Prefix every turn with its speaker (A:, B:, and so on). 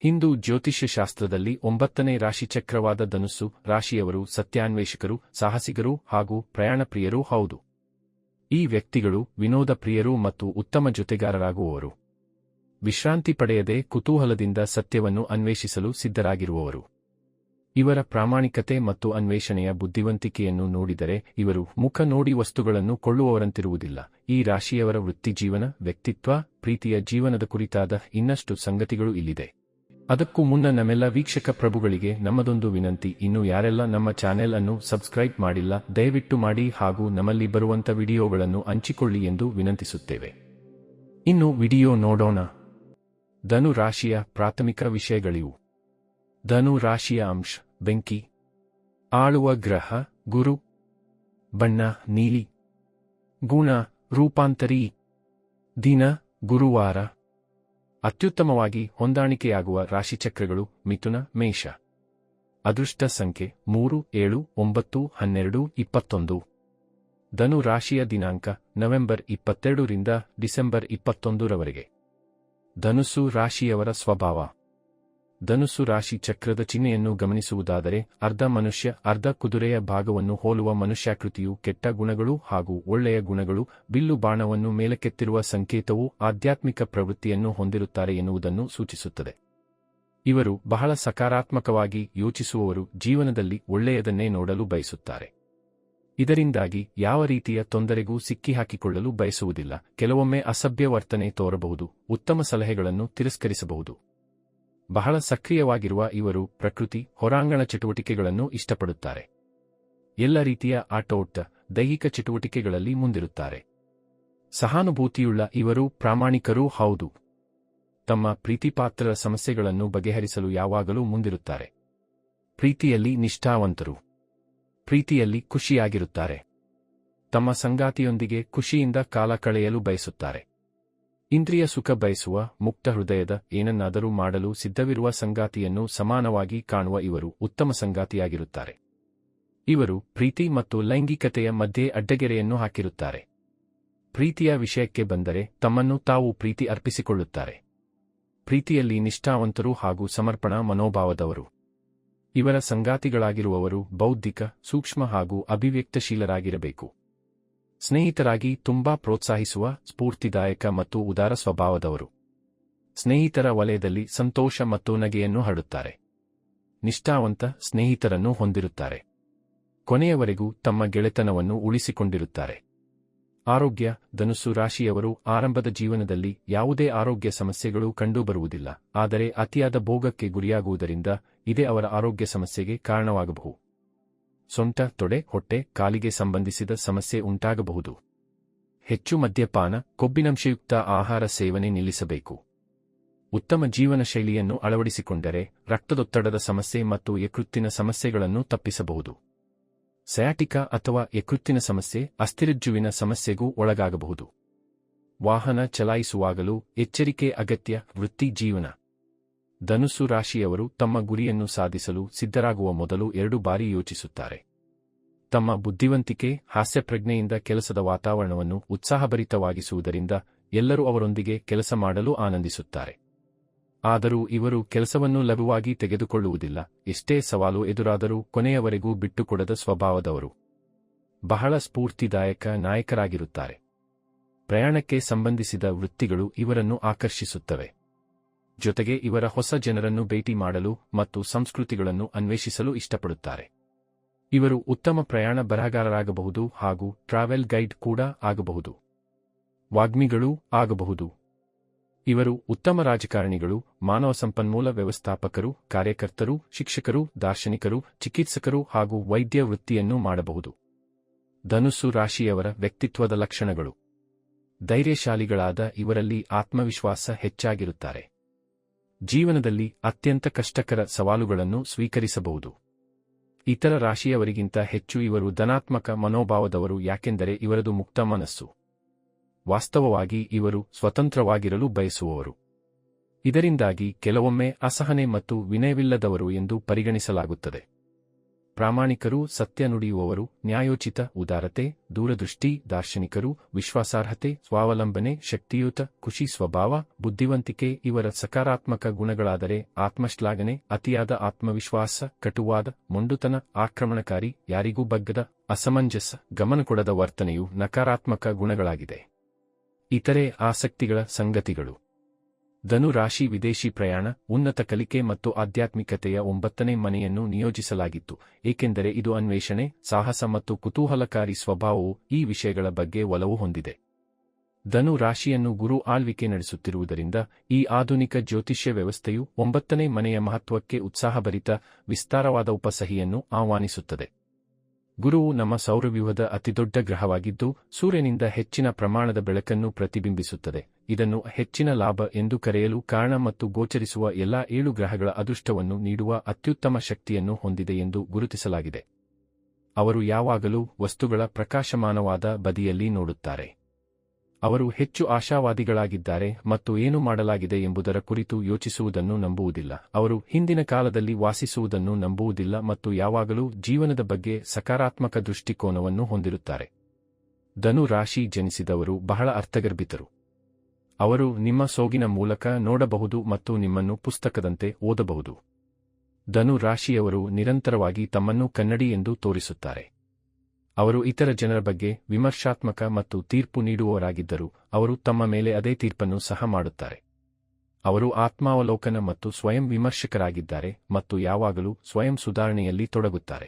A: ಹಿಂದೂ ಜ್ಯೋತಿಷ್ಯ ಶಾಸ್ತ್ರದಲ್ಲಿ 9ನೇ ರಾಶಿಚಕ್ರವಾದ ಧನುಸ್ಸು ರಾಶಿಯವರು ಸತ್ಯಾನ್ವೇಷಕರು, ಸಾಹಸಿಗರು ಹಾಗೂ ಪ್ರಯಾಣಪ್ರಿಯರೂ ಹೌದು. ಈ ವ್ಯಕ್ತಿಗಳು ವಿನೋದ ಪ್ರಿಯರು ಮತ್ತು ಉತ್ತಮ ಜೊತೆಗಾರರಾಗುವವರು. ವಿಶ್ರಾಂತಿ ಪಡೆಯದೆ ಕುತೂಹಲದಿಂದ ಸತ್ಯವನ್ನು ಅನ್ವೇಷಿಸಲು ಸಿದ್ಧರಾಗಿರುವವರು. ಇವರ ಪ್ರಾಮಾಣಿಕತೆ ಮತ್ತು ಅನ್ವೇಷಣೆಯ ಬುದ್ಧಿವಂತಿಕೆಯನ್ನು ನೋಡಿದರೆ ಇವರು ಮುಖ ನೋಡಿ ವಸ್ತುಗಳನ್ನು ಕೊಳ್ಳುವವರಂತಿರುವುದಿಲ್ಲ. ಈ ರಾಶಿಯವರ ವೃತ್ತಿಜೀವನ, ವ್ಯಕ್ತಿತ್ವ, ಪ್ರೀತಿಯ ಜೀವನದ ಕುರಿತಾದ ಇನ್ನಷ್ಟು ಸಂಗತಿಗಳು ಇಲ್ಲಿದೆ. ಅದಕ್ಕೂ ಮುನ್ನ ನಮ್ಮೆಲ್ಲ ವೀಕ್ಷಕ ಪ್ರಭುಗಳಿಗೆ ನಮ್ಮದೊಂದು ವಿನಂತಿ. ಇನ್ನು ಯಾರೆಲ್ಲ ನಮ್ಮ ಚಾನೆಲ್ ಅನ್ನು ಸಬ್ಸ್ಕ್ರೈಬ್ ಮಾಡಿಲ್ಲ ದಯವಿಟ್ಟು ಮಾಡಿ ಹಾಗೂ ನಮ್ಮಲ್ಲಿ ಬರುವಂತ ವಿಡಿಯೋಗಳನ್ನು ಹಂಚಿಕೊಳ್ಳಿ ಎಂದು ವಿನಂತಿಸುತ್ತೇವೆ. ಇನ್ನು ವಿಡಿಯೋ ನೋಡೋಣ. ಧನು ರಾಶಿಯ ಪ್ರಾಥಮಿಕ ವಿಷಯಗಳಿವು. ಧನು ರಾಶಿಯ ಅಂಶ ಬೆಂಕಿ. ಆಳುವ ಗ್ರಹ ಗುರು. ಬಣ್ಣ ನೀಲಿ. ಗುಣ ರೂಪಾಂತರಿ. ದಿನ ಗುರುವಾರ. ಅತ್ಯುತ್ತಮವಾಗಿ ಹೊಂದಾಣಿಕೆಯಾಗುವ ರಾಶಿಚಕ್ರಗಳು ಮಿಥುನ, ಮೇಷ. ಅದೃಷ್ಟ ಸಂಖ್ಯೆ 3, 7, 9, 12, 21. ಧನು ರಾಶಿಯ ದಿನಾಂಕ ನವೆಂಬರ್ 22 ರಿಂದ ಡಿಸೆಂಬರ್ 21 ರವರೆಗೆ. ಧನುಸ್ಸು ರಾಶಿಯವರ ಸ್ವಭಾವ. ಧನುಸ್ಸು ರಾಶಿ ಚಕ್ರದ ಚಿಹ್ನೆಯನ್ನು ಗಮನಿಸುವುದಾದರೆ ಅರ್ಧ ಮನುಷ್ಯ ಅರ್ಧ ಕುದುರೆಯ ಭಾಗವನ್ನು ಹೋಲುವ ಮನುಷ್ಯಾಕೃತಿಯು ಕೆಟ್ಟ ಗುಣಗಳು ಹಾಗೂ ಒಳ್ಳೆಯ ಗುಣಗಳು, ಬಿಲ್ಲು ಬಾಣವನ್ನು ಮೇಲಕ್ಕೆತ್ತಿರುವ ಸಂಕೇತವು ಆಧ್ಯಾತ್ಮಿಕ ಪ್ರವೃತ್ತಿಯನ್ನು ಹೊಂದಿರುತ್ತಾರೆ ಎನ್ನುವುದನ್ನು ಸೂಚಿಸುತ್ತದೆ. ಇವರು ಬಹಳ ಸಕಾರಾತ್ಮಕವಾಗಿ ಯೋಚಿಸುವವರು, ಜೀವನದಲ್ಲಿ ಒಳ್ಳೆಯದನ್ನೇ ನೋಡಲು ಬಯಸುತ್ತಾರೆ. ಇದರಿಂದಾಗಿ ಯಾವ ರೀತಿಯ ತೊಂದರೆಗೂ ಸಿಕ್ಕಿಹಾಕಿಕೊಳ್ಳಲು ಬಯಸುವುದಿಲ್ಲ. ಕೆಲವೊಮ್ಮೆ ಅಸಭ್ಯ ವರ್ತನೆ ತೋರಬಹುದು, ಉತ್ತಮ ಸಲಹೆಗಳನ್ನು ತಿರಸ್ಕರಿಸಬಹುದು. ಬಹಳ ಸಕ್ರಿಯವಾಗಿರುವ ಇವರು ಪ್ರಕೃತಿ, ಹೊರಾಂಗಣ ಚಟುವಟಿಕೆಗಳನ್ನು ಇಷ್ಟಪಡುತ್ತಾರೆ. ಎಲ್ಲ ರೀತಿಯ ಆಟೋಟ, ದೈಹಿಕ ಚಟುವಟಿಕೆಗಳಲ್ಲಿ ಮುಂದಿರುತ್ತಾರೆ. ಸಹಾನುಭೂತಿಯುಳ್ಳ ಇವರು ಪ್ರಾಮಾಣಿಕರೂ ಹೌದು. ತಮ್ಮ ಪ್ರೀತಿಪಾತ್ರರ ಸಮಸ್ಯೆಗಳನ್ನು ಬಗೆಹರಿಸಲು ಯಾವಾಗಲೂ ಮುಂದಿರುತ್ತಾರೆ. ಪ್ರೀತಿಯಲ್ಲಿ ನಿಷ್ಠಾವಂತರು. ಪ್ರೀತಿಯಲ್ಲಿ ಖುಷಿಯಾಗಿರುತ್ತಾರೆ. ತಮ್ಮ ಸಂಗಾತಿಯೊಂದಿಗೆ ಖುಷಿಯಿಂದ ಕಾಲ ಕಳೆಯಲು ಬಯಸುತ್ತಾರೆ. ಇಂದ್ರಿಯ ಸುಖ ಬಯಸುವ, ಮುಕ್ತ ಹೃದಯದ, ಏನನ್ನಾದರೂ ಮಾಡಲು ಸಿದ್ಧವಿರುವ ಸಂಗಾತಿಯನ್ನು ಸಮಾನವಾಗಿ ಕಾಣುವ ಇವರು ಉತ್ತಮ ಸಂಗಾತಿಯಾಗಿರುತ್ತಾರೆ. ಇವರು ಪ್ರೀತಿ ಮತ್ತು ಲೈಂಗಿಕತೆಯ ಮಧ್ಯೆ ಅಡ್ಡಗೆರೆಯನ್ನು ಹಾಕಿರುತ್ತಾರೆ. ಪ್ರೀತಿಯ ವಿಷಯಕ್ಕೆ ಬಂದರೆ ತಮ್ಮನ್ನು ತಾವು ಪ್ರೀತಿ ಅರ್ಪಿಸಿಕೊಳ್ಳುತ್ತಾರೆ. ಪ್ರೀತಿಯಲ್ಲಿ ನಿಷ್ಠಾವಂತರು ಹಾಗೂ ಸಮರ್ಪಣಾ ಮನೋಭಾವದವರು. ಇವರ ಸಂಗಾತಿಗಳಾಗಿರುವವರು ಬೌದ್ಧಿಕ, ಸೂಕ್ಷ್ಮ ಹಾಗೂ ಅಭಿವ್ಯಕ್ತಶೀಲರಾಗಿರಬೇಕು. ಸ್ನೇಹಿತರಾಗಿ ತುಂಬಾ ಪ್ರೋತ್ಸಾಹಿಸುವ, ಸ್ಫೂರ್ತಿದಾಯಕ ಮತ್ತು ಉದಾರ ಸ್ವಭಾವದವರು. ಸ್ನೇಹಿತರ ವಲಯದಲ್ಲಿ ಸಂತೋಷ ಮತ್ತು ನಗೆಯನ್ನು ಹರಡುತ್ತಾರೆ. ನಿಷ್ಠಾವಂತ ಸ್ನೇಹಿತರನ್ನು ಹೊಂದಿರುತ್ತಾರೆ. ಕೊನೆಯವರೆಗೂ ತಮ್ಮ ಗೆಳೆತನವನ್ನು ಉಳಿಸಿಕೊಂಡಿರುತ್ತಾರೆ. ಆರೋಗ್ಯ. ಧನುಸ್ಸು ರಾಶಿಯವರು ಆರಂಭದ ಜೀವನದಲ್ಲಿ ಯಾವುದೇ ಆರೋಗ್ಯ ಸಮಸ್ಯೆಗಳು ಕಂಡುಬರುವುದಿಲ್ಲ. ಆದರೆ ಅತಿಯಾದ ಭೋಗಕ್ಕೆ ಗುರಿಯಾಗುವುದರಿಂದ ಇದೇ ಅವರ ಆರೋಗ್ಯ ಸಮಸ್ಯೆಗೆ ಕಾರಣವಾಗಬಹುದು. ಸೊಂಟ, ತೊಡೆ, ಹೊಟ್ಟೆ, ಕಾಲಿಗೆ ಸಂಬಂಧಿಸಿದ ಸಮಸ್ಯೆ ಉಂಟಾಗಬಹುದು. ಹೆಚ್ಚು ಮದ್ಯಪಾನ, ಕೊಬ್ಬಿನಂಶಯುಕ್ತ ಆಹಾರ ಸೇವನೆ ನಿಲ್ಲಿಸಬೇಕು. ಉತ್ತಮ ಜೀವನ ಶೈಲಿಯನ್ನು ಅಳವಡಿಸಿಕೊಂಡರೆ ರಕ್ತದೊತ್ತಡದ ಸಮಸ್ಯೆ ಮತ್ತು ಯಕೃತ್ತಿನ ಸಮಸ್ಯೆಗಳನ್ನು ತಪ್ಪಿಸಬಹುದು. ಸಯಾಟಿಕಾ ಅಥವಾ ಯಕೃತ್ತಿನ ಸಮಸ್ಯೆ, ಅಸ್ಥಿರಜ್ಜುವಿನ ಸಮಸ್ಯೆಗೂ ಒಳಗಾಗಬಹುದು. ವಾಹನ ಚಲಾಯಿಸುವಾಗಲೂ ಎಚ್ಚರಿಕೆ ಅಗತ್ಯ. ವೃತ್ತಿ ಜೀವನ. ಧನುಸ್ಸು ರಾಶಿಯವರು ತಮ್ಮ ಗುರಿಯನ್ನು ಸಾಧಿಸಲು ಸಿದ್ಧರಾಗುವ ಮೊದಲು 2 ಬಾರಿ ಯೋಚಿಸುತ್ತಾರೆ. ತಮ್ಮ ಬುದ್ಧಿವಂತಿಕೆ, ಹಾಸ್ಯಪ್ರಜ್ಞೆಯಿಂದ ಕೆಲಸದ ವಾತಾವರಣವನ್ನು ಉತ್ಸಾಹಭರಿತವಾಗಿಸುವುದರಿಂದ ಎಲ್ಲರೂ ಅವರೊಂದಿಗೆ ಕೆಲಸ ಮಾಡಲು ಆನಂದಿಸುತ್ತಾರೆ. ಆದರೂ ಇವರು ಕೆಲಸವನ್ನು ಲಘುವಾಗಿ ತೆಗೆದುಕೊಳ್ಳುವುದಿಲ್ಲ. ಎಷ್ಟೇ ಸವಾಲು ಎದುರಾದರೂ ಕೊನೆಯವರೆಗೂ ಬಿಟ್ಟುಕೊಡದ ಸ್ವಭಾವದವರು. ಬಹಳ ಸ್ಫೂರ್ತಿದಾಯಕ ನಾಯಕರಾಗಿರುತ್ತಾರೆ. ಪ್ರಯಾಣಕ್ಕೆ ಸಂಬಂಧಿಸಿದ ವೃತ್ತಿಗಳು ಇವರನ್ನು ಆಕರ್ಷಿಸುತ್ತವೆ. ಜೊತೆಗೆ ಇವರ ಹೊಸ ಜನರನ್ನು ಭೇಟಿ ಮಾಡಲು ಮತ್ತು ಸಂಸ್ಕೃತಿಗಳನ್ನು ಅನ್ವೇಷಿಸಲು ಇಷ್ಟಪಡುತ್ತಾರೆ. ಇವರು ಉತ್ತಮ ಪ್ರಯಾಣ ಬರಹಗಾರರಾಗಬಹುದು ಹಾಗೂ ಟ್ರಾವೆಲ್ ಗೈಡ್ ಕೂಡ ಆಗಬಹುದು. ವಾಗ್ಮಿಗಳೂ ಆಗಬಹುದು. ಇವರು ಉತ್ತಮ ರಾಜಕಾರಣಿಗಳು, ಮಾನವ ಸಂಪನ್ಮೂಲ ವ್ಯವಸ್ಥಾಪಕರು, ಕಾರ್ಯಕರ್ತರು, ಶಿಕ್ಷಕರು, ದಾರ್ಶನಿಕರು, ಚಿಕಿತ್ಸಕರು ಹಾಗೂ ವೈದ್ಯ ವೃತ್ತಿಯನ್ನು ಮಾಡಬಹುದು. ಧನುಸ್ಸು ರಾಶಿಯವರ ವ್ಯಕ್ತಿತ್ವದ ಲಕ್ಷಣಗಳು. ಧೈರ್ಯಶಾಲಿಗಳಾದ ಇವರಲ್ಲಿ ಆತ್ಮವಿಶ್ವಾಸ ಹೆಚ್ಚಾಗಿರುತ್ತಾರೆ. ಜೀವನದಲ್ಲಿ ಅತ್ಯಂತ ಕಷ್ಟಕರ ಸವಾಲುಗಳನ್ನು ಸ್ವೀಕರಿಸಬಹುದು. ಇತರ ರಾಶಿಯವರಿಗಿಂತ ಹೆಚ್ಚು ಇವರು ಧನಾತ್ಮಕ ಮನೋಭಾವದವರು, ಯಾಕೆಂದರೆ ಇವರದು ಮುಕ್ತ ಮನಸ್ಸು. ವಾಸ್ತವವಾಗಿ ಇವರು ಸ್ವತಂತ್ರವಾಗಿರಲು ಬಯಸುವವರು. ಇದರಿಂದಾಗಿ ಕೆಲವೊಮ್ಮೆ ಅಸಹನೆ ಮತ್ತು ವಿನಯವಿಲ್ಲದವರು ಎಂದು ಪರಿಗಣಿಸಲಾಗುತ್ತದೆ. ಪ್ರಾಮಾಣಿಕರು, ಸತ್ಯ ನುಡಿಯುವವರು, ನ್ಯಾಯೋಚಿತ, ಉದಾರತೆ, ದೂರದೃಷ್ಟಿ, ದಾರ್ಶನಿಕರು, ವಿಶ್ವಾಸಾರ್ಹತೆ, ಸ್ವಾವಲಂಬನೆ, ಶಕ್ತಿಯುತ, ಖುಷಿ ಸ್ವಭಾವ, ಬುದ್ಧಿವಂತಿಕೆ ಇವರ ಸಕಾರಾತ್ಮಕ ಗುಣಗಳಾದರೆ ಆತ್ಮಶ್ಲಾಘನೆ, ಅತಿಯಾದ ಆತ್ಮವಿಶ್ವಾಸ, ಕಟುವಾದ, ಮೊಂಡುತನ, ಆಕ್ರಮಣಕಾರಿ, ಯಾರಿಗೂ ಬಗ್ಗದ, ಅಸಮಂಜಸ, ಗಮನಕೊಡದ ವರ್ತನೆಯು ನಕಾರಾತ್ಮಕ ಗುಣಗಳಾಗಿದೆ. ಇತರೆ ಆಸಕ್ತಿಗಳ ಸಂಗತಿಗಳು. ಧನು ರಾಶಿ ವಿದೇಶಿ ಪ್ರಯಾಣ, ಉನ್ನತ ಕಲಿಕೆ ಮತ್ತು ಆಧ್ಯಾತ್ಮಿಕತೆಯ 9ನೇ ಮನೆಯನ್ನು ನಿಯೋಜಿಸಲಾಗಿತ್ತು, ಏಕೆಂದರೆ ಇದು ಅನ್ವೇಷಣೆ, ಸಾಹಸ ಮತ್ತು ಕುತೂಹಲಕಾರಿ ಸ್ವಭಾವವು ಈ ವಿಷಯಗಳ ಬಗ್ಗೆ ಒಲವು ಹೊಂದಿದೆ. ಧನು ರಾಶಿಯನ್ನು ಗುರು ಆಳ್ವಿಕೆ ನಡೆಸುತ್ತಿರುವುದರಿಂದ ಈ ಆಧುನಿಕ ಜ್ಯೋತಿಷ್ಯ ವ್ಯವಸ್ಥೆಯು 9ನೇ ಮನೆಯ ಮಹತ್ವಕ್ಕೆ ಉತ್ಸಾಹಭರಿತ, ವಿಸ್ತಾರವಾದ ಉಪಸಹಿಯನ್ನು ಆಹ್ವಾನಿಸುತ್ತದೆ. ಗುರುವು ನಮ್ಮ ಸೌರವ್ಯೂಹದ ಅತಿದೊಡ್ಡ ಗ್ರಹವಾಗಿದ್ದು, ಸೂರ್ಯನಿಂದ ಹೆಚ್ಚಿನ ಪ್ರಮಾಣದ ಬೆಳಕನ್ನು ಪ್ರತಿಬಿಂಬಿಸುತ್ತದೆ. ಇದನ್ನು ಹೆಚ್ಚಿನ ಲಾಭ ಎಂದು ಕರೆಯಲು ಕಾರಣ ಮತ್ತು ಗೋಚರಿಸುವ ಎಲ್ಲಾ 7 ಗ್ರಹಗಳ ಅದೃಷ್ಟವನ್ನು ನೀಡುವ ಅತ್ಯುತ್ತಮ ಶಕ್ತಿಯನ್ನು ಹೊಂದಿದೆ ಎಂದು ಗುರುತಿಸಲಾಗಿದೆ. ಅವರು ಯಾವಾಗಲೂ ವಸ್ತುಗಳ ಪ್ರಕಾಶಮಾನವಾದ ಬದಿಯಲ್ಲಿ ನೋಡುತ್ತಾರೆ. ಅವರು ಹೆಚ್ಚು ಆಶಾವಾದಿಗಳಾಗಿದ್ದಾರೆ ಮತ್ತು ಏನು ಮಾಡಲಾಗಿದೆ ಎಂಬುದರ ಕುರಿತು ಯೋಚಿಸುವುದನ್ನು ನಂಬುವುದಿಲ್ಲ. ಅವರು ಹಿಂದಿನ ಕಾಲದಲ್ಲಿ ವಾಸಿಸುವುದನ್ನು ನಂಬುವುದಿಲ್ಲ ಮತ್ತು ಯಾವಾಗಲೂ ಜೀವನದ ಬಗ್ಗೆ ಸಕಾರಾತ್ಮಕ ದೃಷ್ಟಿಕೋನವನ್ನು ಹೊಂದಿರುತ್ತಾರೆ. ಧನು ರಾಶಿ ಜನಿಸಿದವರು ಬಹಳ ಅರ್ಥಗರ್ಭಿತರು. ಅವರು ನಿಮ್ಮ ಸೋಗಿನ ಮೂಲಕ ನೋಡಬಹುದು ಮತ್ತು ನಿಮ್ಮನ್ನು ಪುಸ್ತಕದಂತೆ ಓದಬಹುದು. ಧನು ರಾಶಿಯವರು ನಿರಂತರವಾಗಿ ತಮ್ಮನ್ನು ಕನ್ನಡಿ ಎಂದು ತೋರಿಸುತ್ತಾರೆ. ಅವರು ಇತರ ಜನರ ಬಗ್ಗೆ ವಿಮರ್ಶಾತ್ಮಕ ಮತ್ತು ತೀರ್ಪು ನೀಡುವವರಾಗಿದ್ದರೂ ಅವರು ತಮ್ಮ ಮೇಲೆ ಅದೇ ತೀರ್ಪನ್ನು ಸಹ ಮಾಡುತ್ತಾರೆ. ಅವರು ಆತ್ಮಾವಲೋಕನ ಮತ್ತು ಸ್ವಯಂ ವಿಮರ್ಶಕರಾಗಿದ್ದಾರೆ ಮತ್ತು ಯಾವಾಗಲೂ ಸ್ವಯಂ ಸುಧಾರಣೆಯಲ್ಲಿ ತೊಡಗುತ್ತಾರೆ.